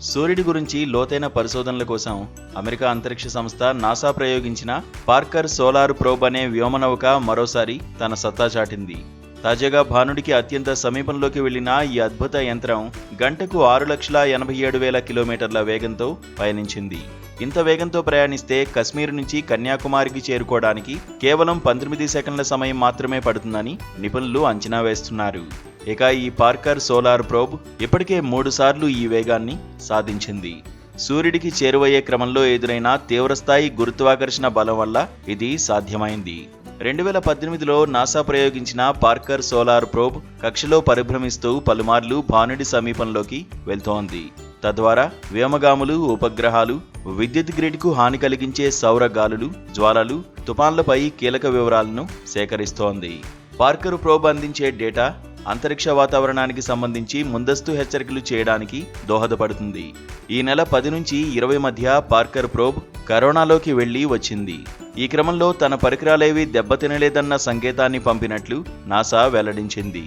సూర్యుడి గురించి లోతైన పరిశోధనల కోసం అమెరికా అంతరిక్ష సంస్థ నాసా ప్రయోగించిన పార్కర్ సోలార్ ప్రోబ్ అనే వ్యోమనౌక మరోసారి తన సత్తా చాటింది. తాజాగా భానుడికి అత్యంత సమీపంలోకి వెళ్లిన ఈ అద్భుత యంత్రం గంటకు 6,87,000 కిలోమీటర్ల వేగంతో పయనించింది. ఇంత వేగంతో ప్రయాణిస్తే కశ్మీర్ నుంచి కన్యాకుమారికి చేరుకోవడానికి కేవలం 19 సెకండ్ల సమయం మాత్రమే పడుతుందని నిపుణులు అంచనా వేస్తున్నారు. ఇక ఈ పార్కర్ సోలార్ ప్రోబ్ ఇప్పటికే 3 సార్లు ఈ వేగాన్ని సాధించింది. సూర్యుడికి చేరువయ్యే క్రమంలో ఎదురైన తీవ్రస్థాయి గురుత్వాకర్షణ బలం వల్ల ఇది సాధ్యమైంది. 2018లో నాసా ప్రయోగించిన పార్కర్ సోలార్ ప్రోబ్ కక్షలో పరిభ్రమిస్తూ పలుమార్లు భానుడి సమీపంలోకి వెళ్తోంది. తద్వారా వ్యోమగాములు, ఉపగ్రహాలు, విద్యుత్ గ్రిడ్కు హాని కలిగించే సౌర గాలులు, జ్వాలలు, తుఫాన్లపై కీలక వివరాలను సేకరిస్తోంది. పార్కర్ ప్రోబ్ అందించే డేటా అంతరిక్ష వాతావరణానికి సంబంధించి ముందస్తు హెచ్చరికలు చేయడానికి దోహదపడుతుంది. ఈ నెల 10 నుంచి 20 మధ్య పార్కర్ ప్రోబ్ కరోనాలోకి వెళ్లి వచ్చింది. ఈ క్రమంలో తన పరికరాలేవీ దెబ్బతినలేదన్న సంకేతాన్ని పంపినట్లు నాసా వెల్లడించింది.